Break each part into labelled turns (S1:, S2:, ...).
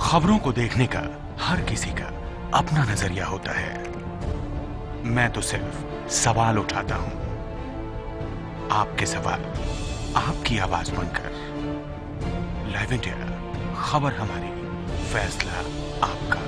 S1: खबरों को देखने का हर किसी का अपना नजरिया होता है। मैं तो सिर्फ सवाल उठाता हूं, आपके सवाल आपकी आवाज बनकर। लाइव इंडिया, खबर हमारी, फैसला आपका।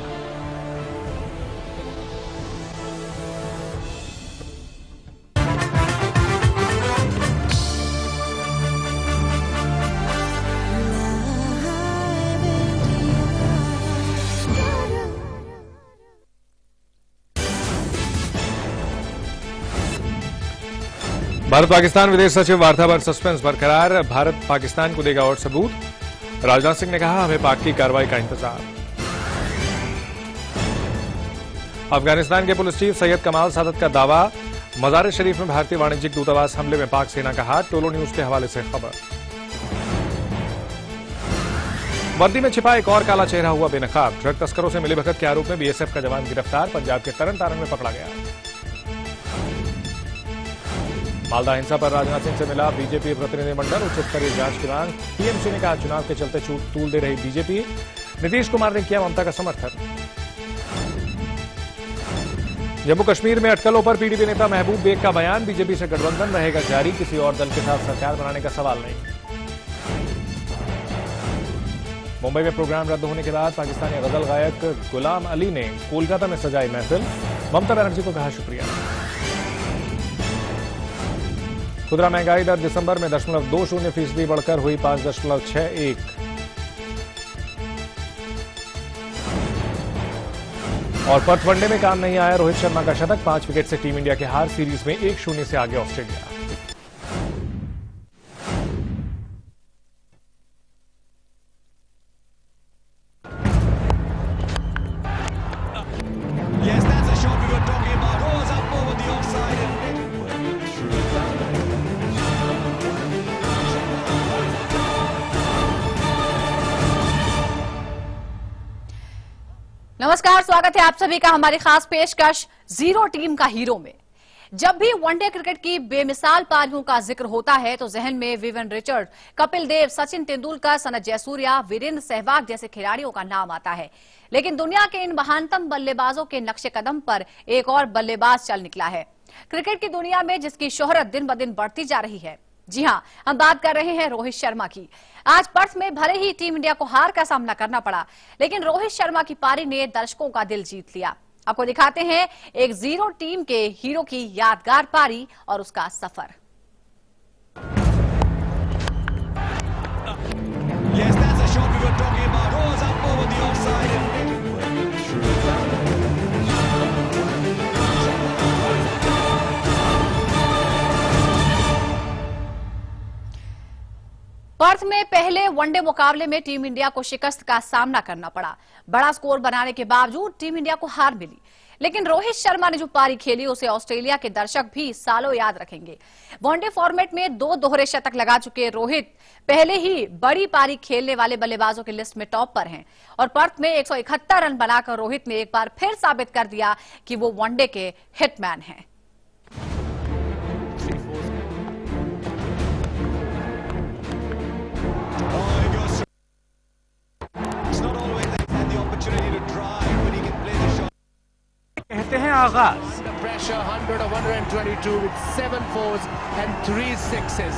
S2: भारत पाकिस्तान विदेश सचिव वार्ता पर सस्पेंस बरकरार। भारत पाकिस्तान को देगा और सबूत। राजनाथ सिंह ने कहा, हमें पाक की कार्रवाई का इंतजार। अफगानिस्तान के पुलिस चीफ सैयद कमाल सादत का दावा, मजार शरीफ में भारतीय वाणिज्यिक दूतावास हमले में पाक सेना का हाथ। टोलो न्यूज के हवाले से खबर। वर्दी में छिपा एक और काला चेहरा हुआ बेनकाब। ड्रग तस्करों से मिलीभगत के आरोप में बीएसएफ का जवान गिरफ्तार। पंजाब के तरन तारण में पकड़ा गया। मालदा हिंसा पर राजनाथ सिंह से मिला बीजेपी प्रतिनिधिमंडल। उच्च स्तरीय जांच की मांग। टीएमसी ने कहा, चुनाव के चलते तूल दे रही बीजेपी। नीतीश कुमार ने किया ममता का समर्थन। जम्मू कश्मीर में अटकलों पर पीडीपी नेता महबूब बेग का बयान, बीजेपी से गठबंधन रहेगा जारी, किसी और दल के साथ सरकार बनाने का सवाल नहीं। मुंबई में प्रोग्राम रद्द होने के बाद पाकिस्तानी गजल गायक गुलाम अली ने कोलकाता में सजाई महफिल। ममता बनर्जी को कहा शुक्रिया। खुदरा महंगाई दर दिसंबर में 0.20% बढ़कर हुई 5.61। और पर्थ वनडे में काम नहीं आया रोहित शर्मा का शतक। 5 विकेट से टीम इंडिया के हार। सीरीज में 1-0 से आगे ऑस्ट्रेलिया।
S3: नमस्कार, स्वागत है आप सभी का हमारी खास पेशकश जीरो टीम का हीरो में। जब भी वनडे क्रिकेट की बेमिसाल पारियों का जिक्र होता है तो जहन में विवियन रिचर्ड, कपिल देव, सचिन तेंदुलकर, सनत जयसूर्या, वीरेंद्र सहवाग जैसे खिलाड़ियों का नाम आता है। लेकिन दुनिया के इन महानतम बल्लेबाजों के नक्शे कदम पर एक और बल्लेबाज चल निकला है क्रिकेट की दुनिया में, जिसकी शोहरत दिन ब दिन बढ़ती जा रही है। जी हां, हम बात कर रहे हैं रोहित शर्मा की। आज पर्थ में भले ही टीम इंडिया को हार का सामना करना पड़ा, लेकिन रोहित शर्मा की पारी ने दर्शकों का दिल जीत लिया। आपको दिखाते हैं एक जीरो टीम के हीरो की यादगार पारी और उसका सफर।
S4: Yes, that's a shot we were talking about. Rose up over the offside.
S3: Perth में पहले वनडे मुकाबले में टीम इंडिया को शिकस्त का सामना करना पड़ा। बड़ा स्कोर बनाने के बावजूद टीम इंडिया को हार मिली, लेकिन रोहित शर्मा ने जो पारी खेली उसे ऑस्ट्रेलिया के दर्शक भी सालों याद रखेंगे। वनडे फॉर्मेट में 2 दोहरे शतक लगा चुके रोहित पहले ही बड़ी पारी खेलने वाले बल्लेबाजों की लिस्ट में टॉप पर हैं और पर्थ में 171 रन बनाकर रोहित ने एक बार फिर साबित कर दिया कि वो वनडे के हिटमैन हैं।
S1: कहते हैं आगाज।
S4: Pressure 100-122 with 7 fours and 3 sixes.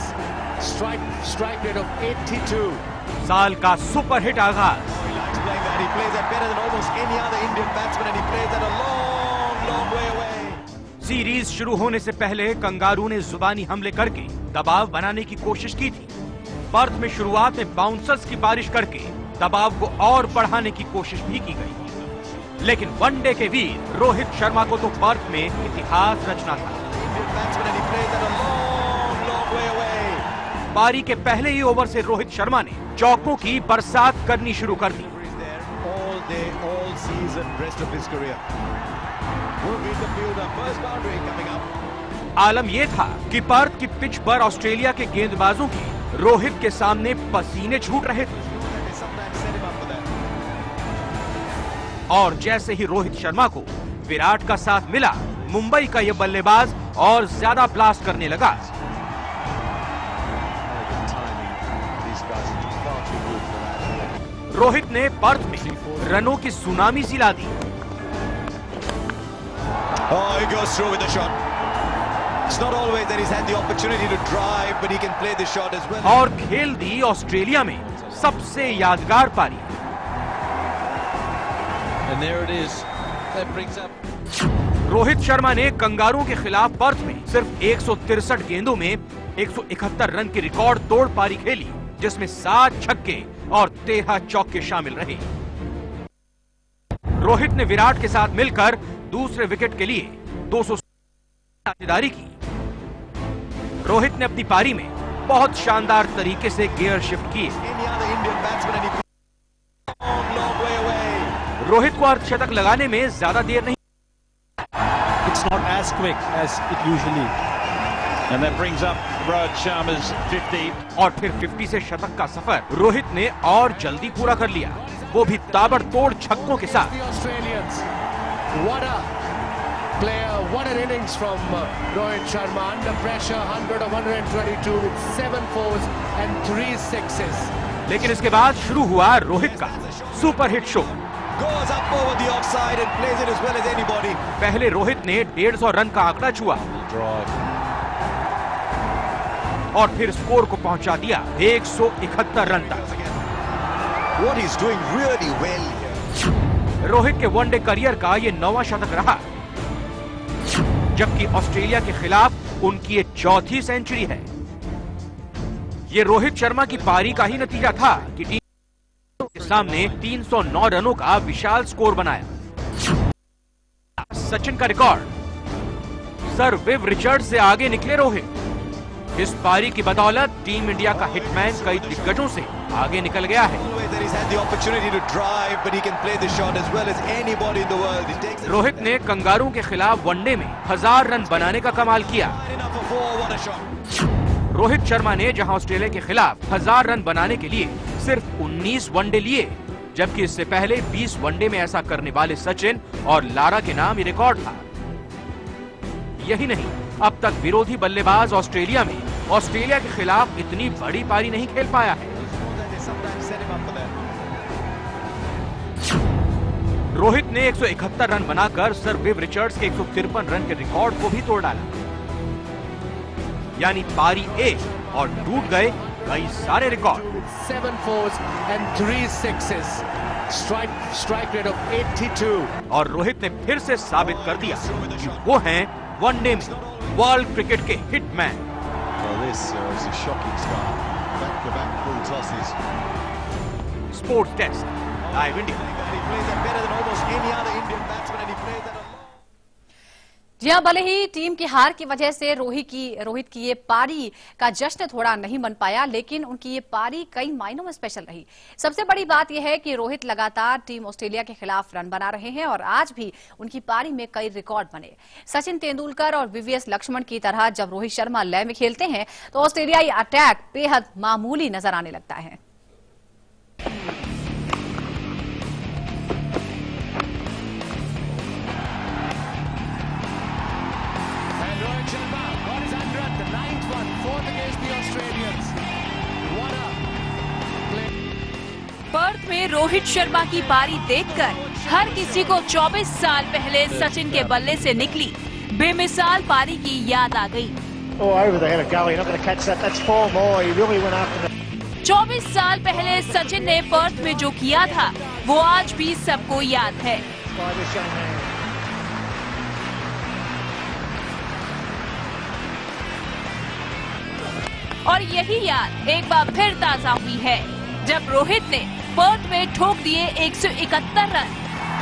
S4: Strike rate of 82.
S1: साल का सुपरहिट आगाज।
S4: He likes playing that. He plays that better than almost any other Indian batsman, and he plays that a long, long way away.
S1: Series शुरू होने से पहले kangaroo ने जुबानी हमले करके दबाव बनाने की कोशिश की थी। पर्थ में शुरुआत में बाउंसर्स की बारिश करके दबाव को और बढ़ाने की कोशिश भी की गई, लेकिन वनडे के वीर रोहित शर्मा को तो पर्थ में इतिहास रचना था। पारी के पहले ही ओवर से रोहित शर्मा ने चौकों की बरसात करनी शुरू कर दी। आलम यह था कि पर्थ की पिच पर ऑस्ट्रेलिया के गेंदबाजों के रोहित के सामने पसीने छूट रहे थे और जैसे ही रोहित शर्मा को विराट का साथ मिला, मुंबई का यह बल्लेबाज और ज्यादा ब्लास्ट करने लगा। रोहित ने पर्थ में रनों की सुनामी सी ला दी।
S5: Oh, he goes through with the shot. It's not always that he's had the opportunity to drive, but he can play the shot as well.
S1: और खेल दी ऑस्ट्रेलिया में सबसे यादगार पारी।
S5: And there it is. That brings up.
S1: Rohit Sharma ने कंगारुओं के खिलाफ Perth में सिर्फ 163 गेंदों में 171 रन की रिकॉर्ड तोड़ पारी खेली, जिसमें 7 छक्के और 13 चौके शामिल रहे। रोहित ने विराट के साथ मिलकर दूसरे विकेट के लिए 200 साझेदारी की। रोहित ने अपनी पारी में बहुत शानदार तरीके से गियर शिफ्ट किए। रोहित को अर्धशतक लगाने में ज्यादा देर नहीं।
S6: It's not as quick as it usually is. And that brings up Rohit Sharma's 50.
S1: और फिर 50 से शतक का सफर रोहित ने और जल्दी पूरा कर लिया, वो भी ताबड़तोड़ छक्कों के साथ।
S4: The Australians, what a player, what an innings from Rohit Sharma. Under pressure, 100 of 122 with 7 fours and 3 sixes.
S1: लेकिन इसके बाद शुरू हुआ रोहित का super hit show.
S5: Goes up over the offside and plays it as well as anybody.
S1: पहले रोहित ने 150 run का आंकड़ा छुआ और फिर स्कोर को पहुंचा दिया 171 रन तक।
S5: What he's doing really well here.
S1: Rohit के वनडे करियर का ये 9वां शतक रहा, जबकि ऑस्ट्रेलिया के खिलाफ उनकी ये 4थी सेंचुरी है। ये रोहित शर्मा की पारी का ही नतीजा था कि टीम के सामने 309 रनों का विशाल स्कोर बनाया। सचिन का रिकॉर्ड, सर विव रिचर्ड से आगे निकले रोहित। इस पारी की बदौलत टीम इंडिया का हिटमैन कई दिग्गजों से आगे निकल गया है। रोहित ने कंगारू के खिलाफ वनडे में 1000 रन बनाने का कमाल किया। रोहित शर्मा ने जहां ऑस्ट्रेलिया के खिलाफ 1000 रन बनाने के लिए सिर्फ 19 वनडे लिए, जबकि इससे पहले 20 वनडे में ऐसा करने वाले सचिन और लारा के नाम ये रिकॉर्ड था। यही नहीं, अब तक विरोधी बल्लेबाज ऑस्ट्रेलिया के खिलाफ इतनी बड़ी पारी नहीं खेल पाया है। रोहित ने 171 रन बनाकर सर विव रिचर्ड्स के 153 रन के रिकॉर्ड को भी तोड़ डाला। यानी पारी एक और टूट गए कई सारे record.
S4: 7 fours and 3 sixes. Strike rate of 82.
S1: और रोहित ने फिर से साबित कर दिया कि वो हैं वनडे में वर्ल्ड क्रिकेट के hitman. Sports desk, live India.
S3: जी हाँ, भले ही टीम की हार की वजह से रोहित की ये पारी का जश्न थोड़ा नहीं बन पाया, लेकिन उनकी ये पारी कई मायनों में स्पेशल रही। सबसे बड़ी बात यह है कि रोहित लगातार टीम ऑस्ट्रेलिया के खिलाफ रन बना रहे हैं और आज भी उनकी पारी में कई रिकॉर्ड बने। सचिन तेंदुलकर और वीवीएस लक्ष्मण की तरह जब रोहित शर्मा लय में खेलते हैं तो ऑस्ट्रेलियाई अटैक बेहद मामूली नजर आने लगता है।
S7: पर्थ में रोहित शर्मा की पारी देखकर हर किसी को 24 साल पहले सचिन के बल्ले से निकली बेमिसाल पारी की याद आ गई। 24 साल पहले सचिन ने पर्थ में जो किया था वो आज भी सबको याद है। और यही याद एक बार फिर ताजा हुई है जब रोहित ने पर्थ में ठोक दिए 171 run.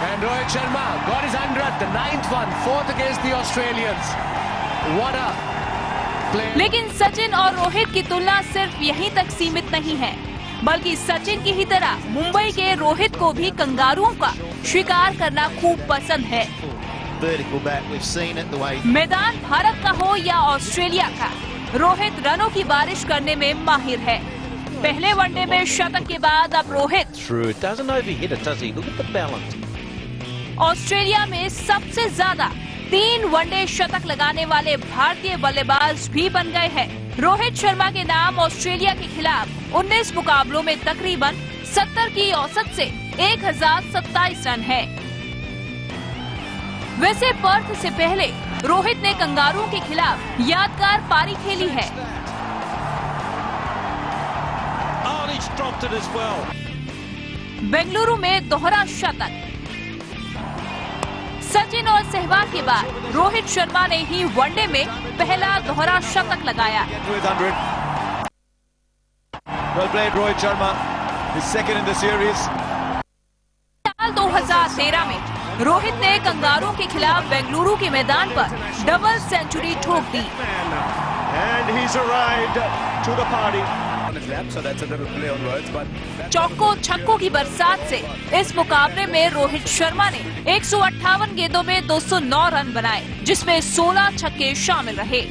S4: And Rohit Sharma got his 100th, the 9th one, 4th against the Australians. What a play!
S7: लेकिन सचिन और रोहित की तुलना सिर्फ यहीं तक सीमित नहीं है, बल्कि सचिन की ही तरह मुंबई के रोहित को भी कंगारुओं का शिकार करना खूब पसंद है। मैदान भारत का हो या ऑस्ट्रेलिया का, रोहित रनों की बारिश करने में माहिर है। पहले वनडे में शतक के बाद अब रोहित ऑस्ट्रेलिया में सबसे ज्यादा 3 वनडे शतक लगाने वाले भारतीय बल्लेबाज भी बन गए हैं। रोहित शर्मा के नाम ऑस्ट्रेलिया के खिलाफ 19 मुकाबलों में तकरीबन 70 की औसत से 1027 रन है। वैसे पर्थ से पहले रोहित ने कंगारू के खिलाफ यादगार पारी खेली है। बेंगलुरु में दोहरा शतक। सचिन और सहवाग के बाद रोहित शर्मा ने ही वनडे में पहला दोहरा शतक लगाया।
S5: Well played, Rohit Sharma. His second in the series.
S7: साल 2013 में रोहित ने कंगारू के खिलाफ बेंगलुरु के मैदान पर डबल सेंचुरी ठोक दी।
S5: And he's arrived to the party. So that's a little play on words, but
S7: चौकों छक्कों की बरसात से इस मुकाबले में रोहित शर्मा ने 158 गेंदों में 209 रन बनाए, जिसमें 16 छक्के शामिल रहे।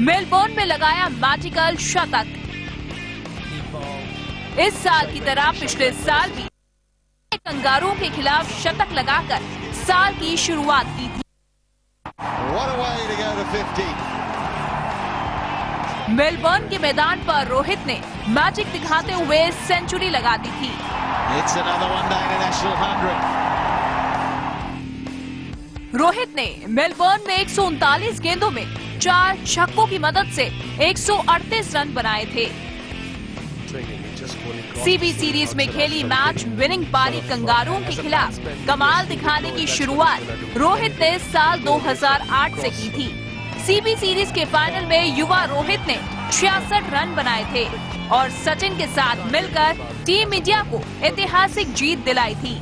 S7: मेलबोर्न में लगाया मैजिकल शतक। इस साल की तरह पिछले साल भी कंगारू के खिलाफ शतक लगाकर साल की शुरुआत की थी।
S5: what a way to go to 50.
S7: Melbourne के मैदान पर रोहित ने मैजिक दिखाते हुए सेंचुरी लगा दी थी।
S5: It's another one-day international 100.
S7: Rohit ने मेलबर्न में 139 गेंदों में 4 छक्कों की मदद से 138 रन बनाए थे। सीबी सीरीज में खेली मैच विनिंग पारी कंगारू के खिलाफ कमाल दिखाने की शुरुआत रोहित ने साल 2008 से की थी। सीबी सीरीज के फाइनल में युवा रोहित ने 66 रन बनाए थे और सचिन के साथ मिलकर टीम इंडिया को ऐतिहासिक जीत दिलाई थी।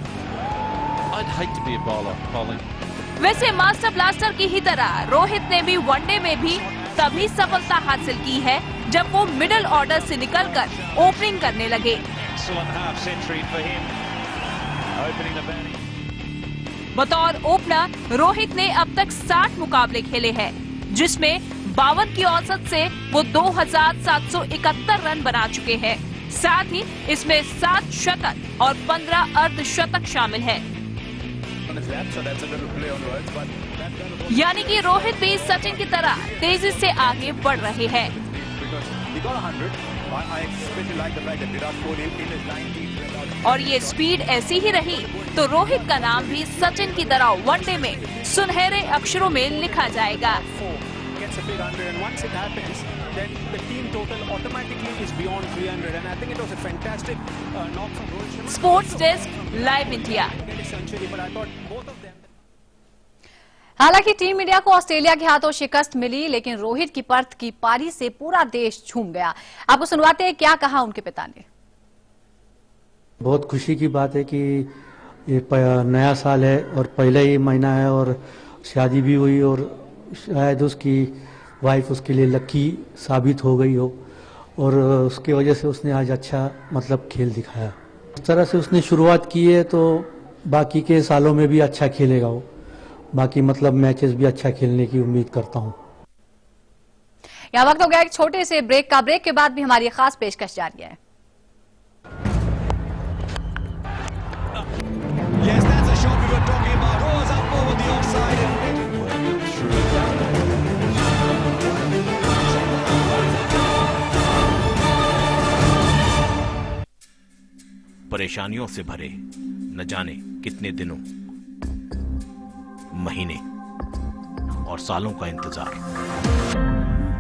S7: वैसे मास्टर ब्लास्टर की ही तरह रोहित ने भी वनडे में भी तभी सफलता हासिल की है जब वो मिडिल ऑर्डर से निकलकर ओपनिंग करने लगे। बतौर ओपनर रोहित ने अब तक 60 मुकाबले खेले हैं, जिसमें 52 की औसत से वो 2771 रन बना चुके हैं। साथ ही इसमें 7 शतक और 15 अर्धशतक शामिल है। यानी कि रोहित भी सचिन की तरह तेजी से आगे बढ़ रहे हैं। और ये स्पीड ऐसी ही रही तो रोहित का नाम भी सचिन की तरह वनडे में सुनहरे अक्षरों में लिखा जाएगा। Sports desk, live India.
S3: हालांकि टीम इंडिया को ऑस्ट्रेलिया के हाथों शिकस्त मिली, लेकिन रोहित की पर्थ की पारी से पूरा देश झूम गया। आपको सुनवाते हैं क्या कहा उनके पिता ने।
S8: बहुत खुशी की बात है कि ये नया साल है और पहला ही महीना है और शादी भी हुई और शायद उसकी वाइफ उसके लिए लकी साबित हो गई हो और उसकी वजह से उसने आज अच्छा खेल दिखाया। इस तरह से उसने शुरुआत की है तो बाकी के सालों में भी अच्छा खेलेगा वो। बाकी मैचेस भी अच्छा खेलने की उम्मीद करता हूँ।
S3: यहाँ वक्त हो गया एक छोटे से ब्रेक का। ब्रेक के बाद भी हमारी खास पेशकश जारी है।
S5: Yes, that's a shot we were talking about. Oh, it's up over the offside.
S1: परेशानियों से भरे न जाने कितने दिनों, महीने और सालों का इंतजार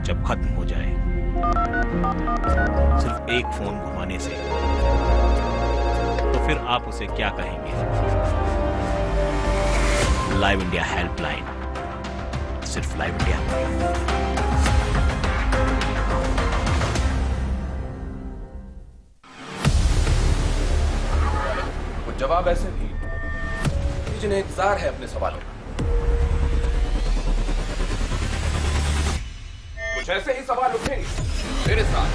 S1: जब खत्म हो जाए सिर्फ एक फोन घुमाने से, तो फिर आप उसे क्या कहेंगे? लाइव इंडिया हेल्पलाइन, सिर्फ लाइव इंडिया।
S9: जवाब ऐसे भी जिन्हें इंतजार है अपने सवालों का। कुछ ऐसे ही सवाल उठेंगे मेरे साथ।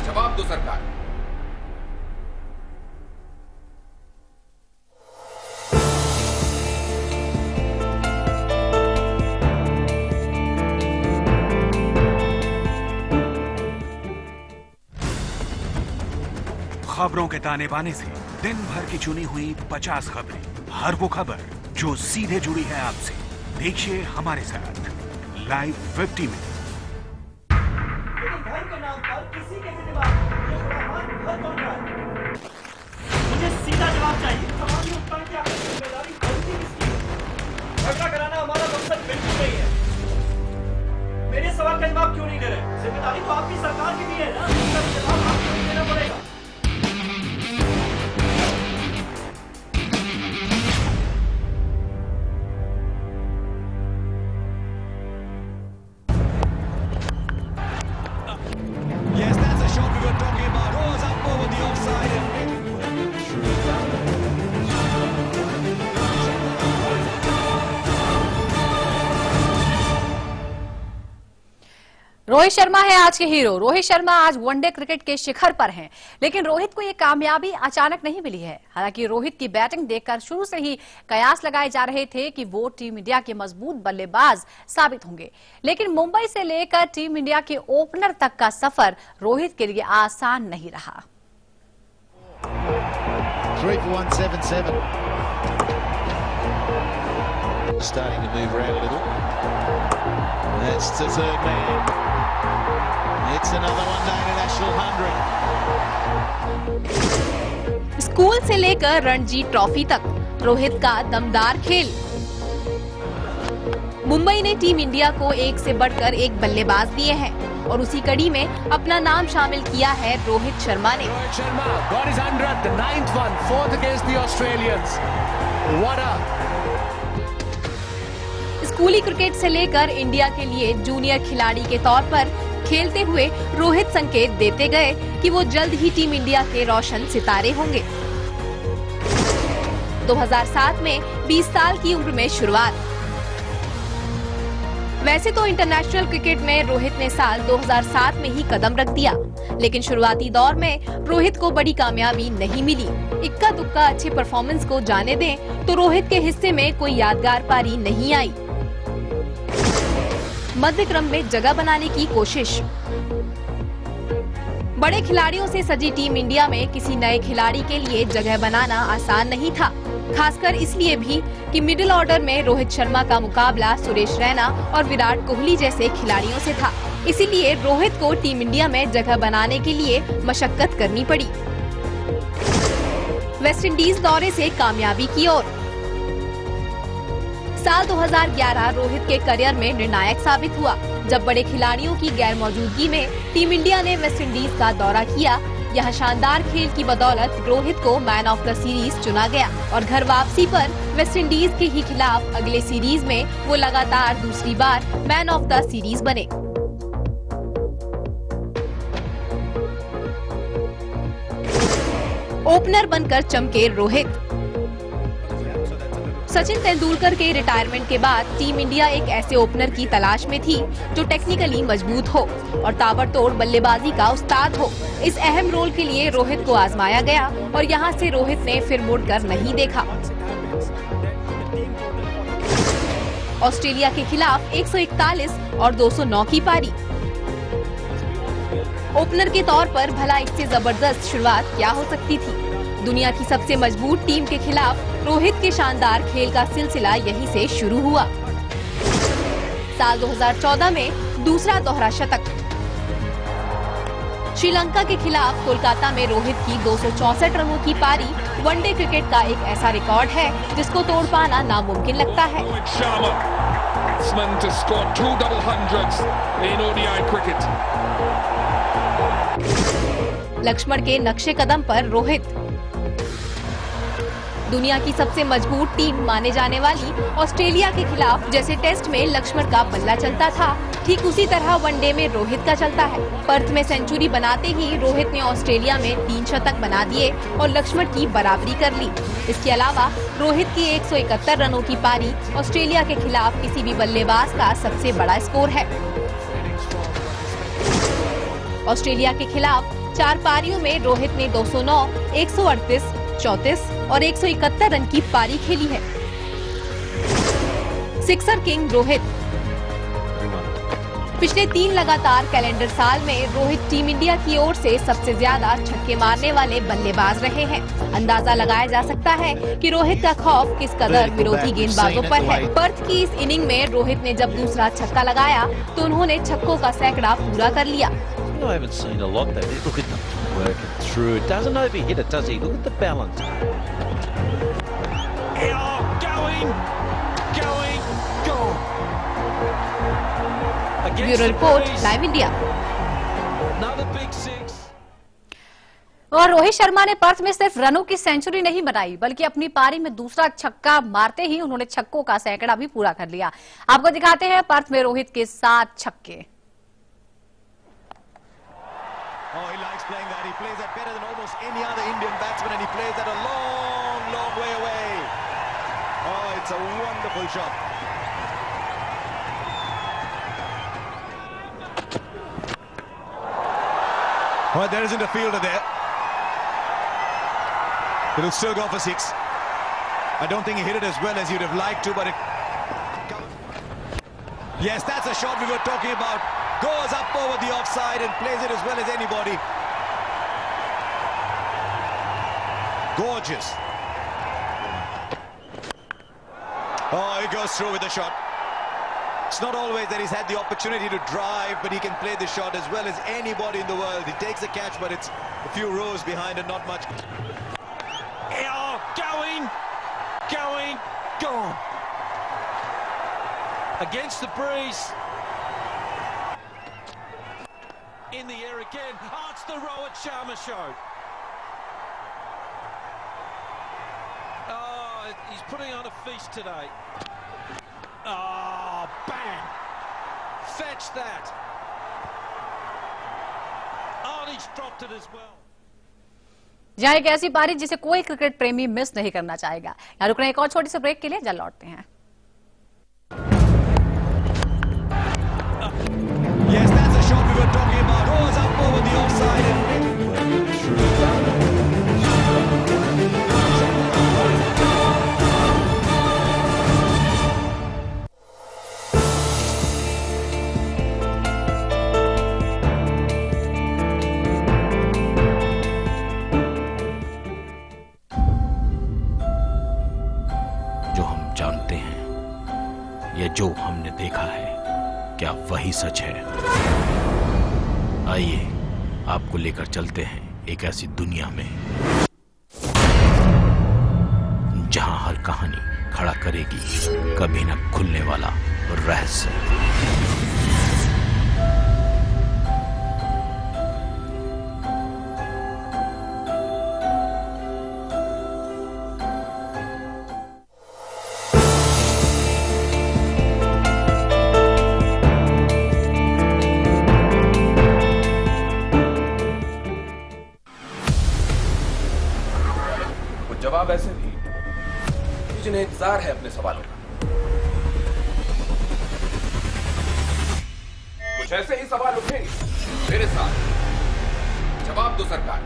S9: जवाब दो सरकार।
S1: खबरों के ताने बाने से दिन भर की चुनी हुई 50 खबरें, हर वो खबर जो सीधे जुड़ी है आपसे। देखिए हमारे साथ लाइव 50 में।
S10: धर्म के नाम पर किसी के भी दिमाग में मुझे सीधा जवाब चाहिए। सवाल ये उठता है कि आपकी जिम्मेदारी गलती किसकी है? झगड़ा कराना हमारा मकसद बिल्कुल नहीं है। मेरे सवाल का जवाब क्यों नहीं दे रहे? जिम्मेदारी तो आपकी सरकार की भी है ना, इसका जवाब आपको ही देना पड़ेगा।
S5: Yes, that's a shot we were talking about. Rose up over the offside and
S3: Rohit Sharma है आज के हीरो। रोहित शर्मा आज वनडे क्रिकेट के शिखर पर हैं, लेकिन रोहित को ये कामयाबी अचानक नहीं मिली है। हालांकि रोहित की बैटिंग देखकर शुरू से ही कयास लगाए जा रहे थे कि वो टीम इंडिया के मजबूत बल्लेबाज साबित होंगे, लेकिन मुंबई से लेकर टीम इंडिया के ओपनर तक का सफर रोहित के लिए आसान नहीं रहा।
S11: 3 for 177. Starting to move around a little. That's the third man. It's another one-day international 100.
S7: School से लेकर रणजी ट्रॉफी तक रोहित का दमदार खेल। मुंबई ने टीम इंडिया को एक से बढ़कर एक बल्लेबाज दिए हैं और उसी कड़ी में अपना नाम शामिल किया है रोहित शर्मा ने।
S4: Rohit Sharma got his 100th, the 9th one, 4th against the Australians. What a
S7: स्कूली क्रिकेट से लेकर इंडिया के लिए जूनियर खिलाड़ी के तौर पर खेलते हुए रोहित संकेत देते गए कि वो जल्द ही टीम इंडिया के रोशन सितारे होंगे। 2007 में 20 साल की उम्र में शुरुआत। वैसे तो इंटरनेशनल क्रिकेट में रोहित ने साल 2007 में ही कदम रख दिया, लेकिन शुरुआती दौर में रोहित को बड़ी कामयाबी नहीं मिली। इक्का दुक्का अच्छे परफॉर्मेंस को जाने दें तो रोहित के हिस्से में कोई यादगार पारी नहीं आई। मध्य क्रम में जगह बनाने की कोशिश। बड़े खिलाड़ियों से सजी टीम इंडिया में किसी नए खिलाड़ी के लिए जगह बनाना आसान नहीं था, खासकर इसलिए भी कि मिडिल ऑर्डर में रोहित शर्मा का मुकाबला सुरेश रैना और विराट कोहली जैसे खिलाड़ियों से था। इसीलिए रोहित को टीम इंडिया में जगह बनाने के लिए मशक्कत करनी पड़ी। वेस्टइंडीज दौरे से कामयाबी की ओर। साल 2011 रोहित के करियर में निर्णायक साबित हुआ, जब बड़े खिलाड़ियों की गैर मौजूदगी में टीम इंडिया ने वेस्टइंडीज का दौरा किया। यहां शानदार खेल की बदौलत रोहित को मैन ऑफ द सीरीज चुना गया और घर वापसी पर वेस्टइंडीज के ही खिलाफ अगले सीरीज में वो लगातार दूसरी बार मैन ऑफ द सीरीज बने। ओपनर बनकर चमके रोहित। सचिन तेंदुलकर के रिटायरमेंट के बाद टीम इंडिया एक ऐसे ओपनर की तलाश में थी जो टेक्निकली मजबूत हो और ताबड़तोड़ बल्लेबाजी का उस्ताद हो। इस अहम रोल के लिए रोहित को आजमाया गया और यहां से रोहित ने फिर मुड़कर नहीं देखा। ऑस्ट्रेलिया के खिलाफ 141 और 209 की पारी। ओपनर के तौर पर भला इससे जबरदस्त शुरुआत क्या हो सकती थी। दुनिया की सबसे मजबूत टीम के खिलाफ रोहित के शानदार खेल का सिलसिला यहीं से शुरू हुआ। साल 2014 में दूसरा दोहरा शतक। श्रीलंका के खिलाफ कोलकाता में रोहित की 264 रनों की पारी वनडे क्रिकेट का एक ऐसा रिकॉर्ड है जिसको तोड़ पाना नामुमकिन लगता है। लक्ष्मण के नक्शे कदम पर रोहित। दुनिया की सबसे मजबूत टीम माने जाने वाली ऑस्ट्रेलिया के खिलाफ जैसे टेस्ट में लक्ष्मण का बल्ला चलता था, ठीक उसी तरह वनडे में रोहित का चलता है। पर्थ में सेंचुरी बनाते ही रोहित ने ऑस्ट्रेलिया में 3 शतक बना दिए और लक्ष्मण की बराबरी कर ली। इसके अलावा रोहित की 171 रनों की पारी ऑस्ट्रेलिया के खिलाफ किसी भी बल्लेबाज का सबसे बड़ा स्कोर है। ऑस्ट्रेलिया के खिलाफ 4 पारियों में रोहित ने 209, 138, 34 और 171 रन की पारी खेली है। Sixer king Rohit. पिछले 3 लगातार कैलेंडर साल में रोहित टीम इंडिया की ओर से सबसे ज्यादा छक्के मारने वाले बल्लेबाज रहे हैं। अंदाजा लगाया जा सकता है कि रोहित का खौफ किस कदर विरोधी गेंदबाजों पर है। पर्थ की इस इनिंग में रोहित ने जब दूसरा छक्का लगाया तो उन्होंने छक्कों का सैकड़ा पूरा कर लिया।
S11: I haven't seen a lot that. Look at them.
S6: Working through. Doesn't overhit it, does he? Look at the balance. Gone.
S3: Bureau report, live India.
S6: Another big six.
S3: और रोहित शर्मा ने पर्थ में सिर्फ रनों की सेंचुरी नहीं बनाई, बल्कि अपनी पारी में दूसरा छक्का मारते ही उन्होंने छक्कों का सैकड़ा भी पूरा कर लिया। आपको दिखाते हैं पर्थ में रोहित के 7 छक्के।
S5: Oh, he likes playing that. He plays that better than almost any other Indian batsman, and he plays that a long, long way away. Oh, it's a wonderful shot. Oh, there isn't a fielder there. It'll still go for 6. I don't think he hit it as well as you'd have liked to, but it... Yes, that's a shot we were talking about. Goes up over the offside and plays it as well as anybody. Gorgeous. Oh, he goes through with the shot. It's not always that he's had the opportunity to drive, but he can play the shot as well as anybody in the world. He takes the catch, but it's a few rows behind and not much.
S6: Oh, going, gone. Against the breeze. In the air again. Oh, it's the Rohit Sharma show. Oh, he's putting on a feast today. Oh, bang! Fetch that. Oh, he's dropped it as well.
S3: यह एक ऐसी पारी जिसे कोई cricket प्रेमी miss नहीं करना चाहेगा। यहाँ रुक रहे हैं एक और छोटी सी ब्रेक के लिए, जल्द लौटते हैं।
S5: Yes, that's a shot we were talking about. Goes up over the offside and
S1: जो हम जानते हैं या जो हमने देखा है, क्या वही सच है? आइए आपको लेकर चलते हैं एक ऐसी दुनिया में जहां हर कहानी खड़ा करेगी कभी न खुलने वाला रहस्य।
S9: जवाब ऐसे भी जिन्हें इंतजार है अपने सवालों का। कुछ ऐसे ही सवाल उठेंगे मेरे साथ। जवाब दो सरकार।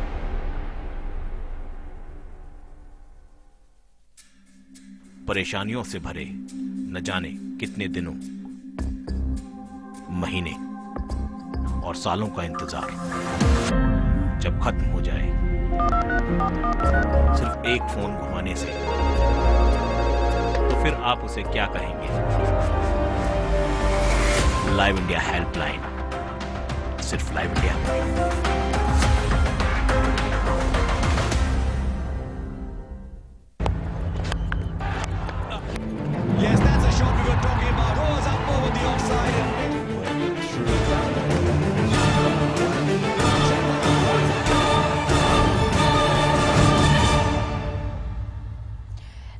S1: परेशानियों से भरे न जाने कितने दिनों, महीने और सालों का इंतजार जब खत्म हो जाए, सिर्फ एक फोन घुमाने से, तो फिर आप उसे क्या कहेंगे? लाइव इंडिया हेल्पलाइन, सिर्फ live India.
S5: yes, that's a shot we were talking about. Goes up over the offside and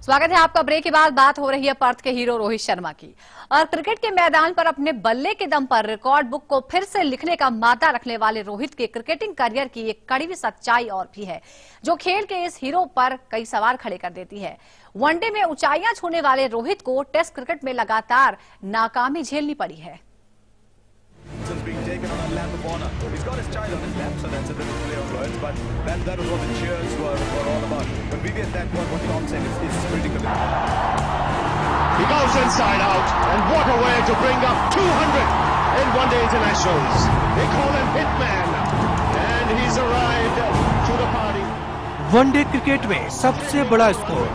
S3: स्वागत है आपका। ब्रेक के बाद बात हो रही है पर्थ के हीरो रोहित शर्मा की। और क्रिकेट के मैदान पर अपने बल्ले के दम पर रिकॉर्ड बुक को फिर से लिखने का मादा रखने वाले रोहित के क्रिकेटिंग करियर की एक कड़वी सच्चाई और भी है, जो खेल के इस हीरो पर कई सवाल खड़े कर देती है। वनडे में ऊंचाइयां छूने वाले रोहित को टेस्ट क्रिकेट में लगातार नाकामी झेलनी पड़ी है।
S5: being taken on a lap of honor. He's got his child on his lap, so that's a little play on words, but that was what the cheers were all about. But Vivian, that what Tom said is critical.
S12: He goes inside out, and what a way to bring up 200 in one-day internationals. They call him Hitman, and he's arrived to the party.
S13: One day cricket में सबसे बड़ा score.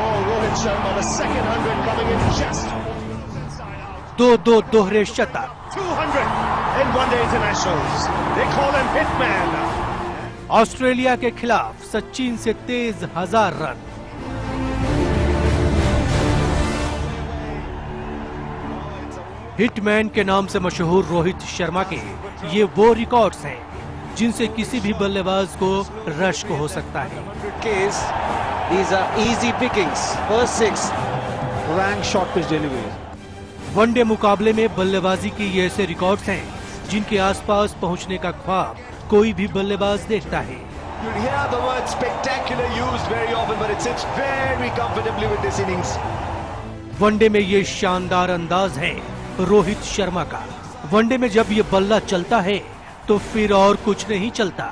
S12: Oh, Rohit Sharma, the second 100 coming in just.
S13: दो दोहरे शतक।
S12: 200 in one-day internationals. They call him Hitman.
S13: Australia के खिलाफ सचिन से तेज 1000 run. Hitman के नाम से मशहूर रोहित शर्मा के ये वो रिकॉर्ड्स हैं जिनसे किसी भी बल्लेबाज को रश्क हो सकता है। वनडे मुकाबले में बल्लेबाजी के ये ऐसे रिकॉर्ड्स हैं जिनके आसपास पहुंचने का ख्वाब कोई भी बल्लेबाज देखता है। वनडे में ये शानदार अंदाज है रोहित शर्मा का। वनडे में जब ये बल्ला चलता है तो फिर और कुछ नहीं चलता।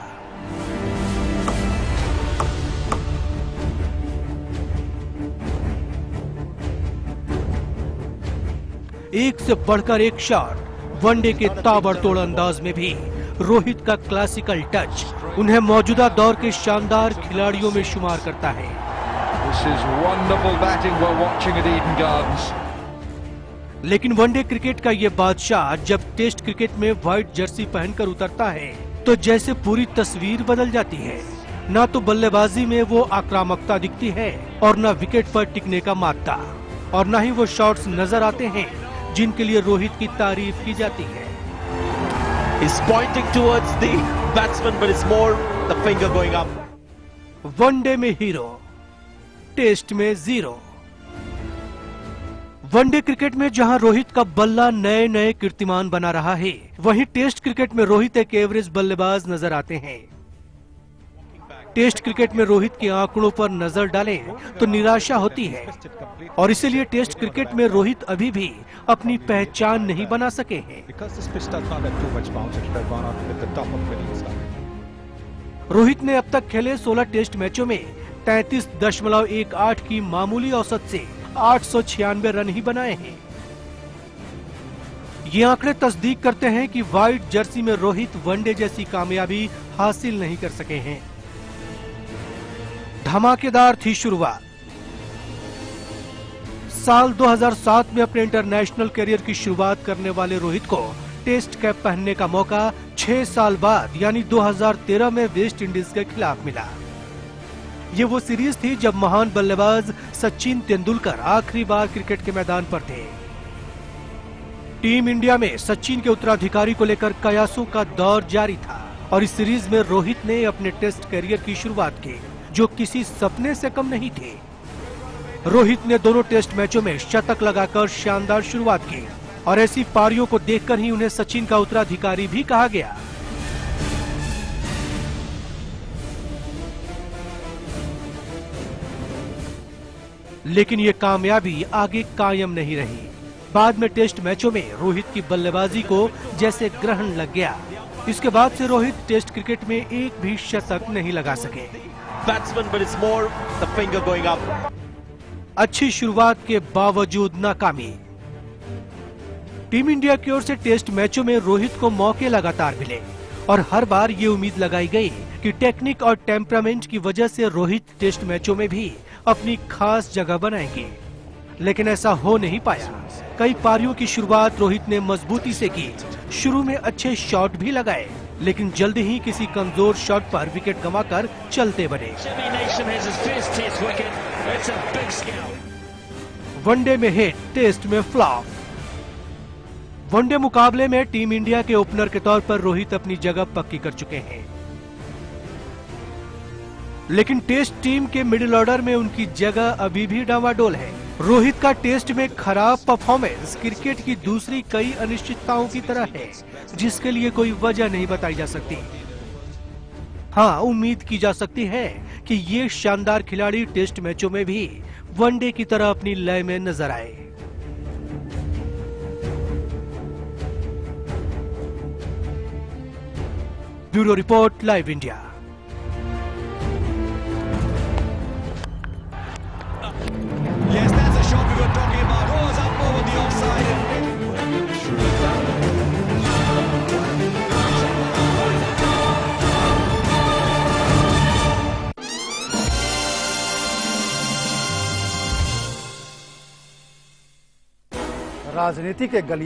S13: एक से बढ़कर एक शॉट। वनडे के ताबड़तोड़ अंदाज में भी रोहित का क्लासिकल टच उन्हें मौजूदा दौर के शानदार खिलाड़ियों में शुमार करता है।
S14: This is wonderful batting we're watching at Eden Gardens.
S13: लेकिन वनडे क्रिकेट का ये बादशाह जब टेस्ट क्रिकेट में व्हाइट जर्सी पहनकर उतरता है तो जैसे पूरी तस्वीर बदल जाती है। ना तो बल्लेबाजी में वो आक्रामकता दिखती है और ना विकेट पर टिकने का मादा, और ना ही वो शॉट्स नजर आते हैं जिनके लिए रोहित की तारीफ की जाती है।
S15: He's pointing towards the batsman, but it's more the finger going up.
S13: One day में हीरो, टेस्ट में जीरो। वनडे क्रिकेट में जहां रोहित का बल्ला नए नए कीर्तिमान बना रहा है, वहीं टेस्ट क्रिकेट में रोहित एक एवरेज बल्लेबाज नजर आते हैं। टेस्ट क्रिकेट में रोहित के आंकड़ों पर नजर डालें तो निराशा होती है, और इसीलिए टेस्ट क्रिकेट में रोहित अभी भी अपनी पहचान नहीं बना सके हैं। रोहित ने अब तक खेले 16 टेस्ट मैचों में 33.18 की मामूली औसत से 896 रन ही बनाए हैं। ये आंकड़े तस्दीक करते हैं कि व्हाइट जर्सी में रोहित वनडे जैसी कामयाबी हासिल नहीं कर सके हैं। धमाकेदार थी शुरुआत। साल 2007 में अपने इंटरनेशनल करियर की शुरुआत करने वाले रोहित को टेस्ट कैप पहनने का मौका 6 साल बाद यानी 2013 में वेस्ट इंडीज के खिलाफ मिला। ये वो सीरीज थी जब महान बल्लेबाज सचिन तेंदुलकर आखिरी बार क्रिकेट के मैदान पर थे। टीम इंडिया में सचिन के उत्तराधिकारी को लेकर कयासों का दौर जारी था, और इस सीरीज में रोहित ने अपने टेस्ट करियर की शुरुआत की जो किसी सपने से कम नहीं थे। रोहित ने दोनों टेस्ट मैचों में शतक लगाकर शानदार शुरुआत की, और ऐसी पारियों को देखकर ही उन्हें सचिन का उत्तराधिकारी भी कहा गया। लेकिन ये कामयाबी आगे कायम नहीं रही। बाद में टेस्ट मैचों में रोहित की बल्लेबाजी को जैसे ग्रहण लग गया। इसके बाद से रोहित टेस्ट क्रिकेट में एक भी शतक नहीं लगा सके।
S15: Batsman, but it's more the finger going up.
S13: अच्छी शुरुआत के बावजूद नाकामी। टीम इंडिया की ओर से टेस्ट मैचों में रोहित को मौके लगातार मिले, और हर बार ये उम्मीद लगाई गई कि टेक्निक और टेम्परामेंट की वजह से रोहित टेस्ट मैचों में भी अपनी खास जगह बनाएंगे। लेकिन ऐसा हो नहीं पाया। कई पारियों की शुरुआत रोहित ने मजबूती से की। शुरू में अच्छे शॉट भी लगाए, लेकिन जल्दी ही किसी कमजोर शॉट पर विकेट गंवाकर चलते बने। वनडे में हिट, टेस्ट में फ्लॉप। वनडे मुकाबले में टीम इंडिया के ओपनर के तौर पर रोहित अपनी जगह पक्की कर चुके हैं, लेकिन टेस्ट टीम के मिडिल ऑर्डर में उनकी जगह अभी भी डावाडोल है। रोहित का टेस्ट में खराब परफॉर्मेंस क्रिकेट की दूसरी कई अनिश्चितताओं की तरह है, जिसके लिए कोई वजह नहीं बताई जा सकती। हाँ, उम्मीद की जा सकती है कि ये शानदार खिलाड़ी टेस्ट मैचों में भी वनडे की तरह अपनी लय में नजर आए। Bureau report, live India.
S5: Yes, that's a shot we were talking about. Oh, it's up over the offside.
S16: राजनीति के गलियारे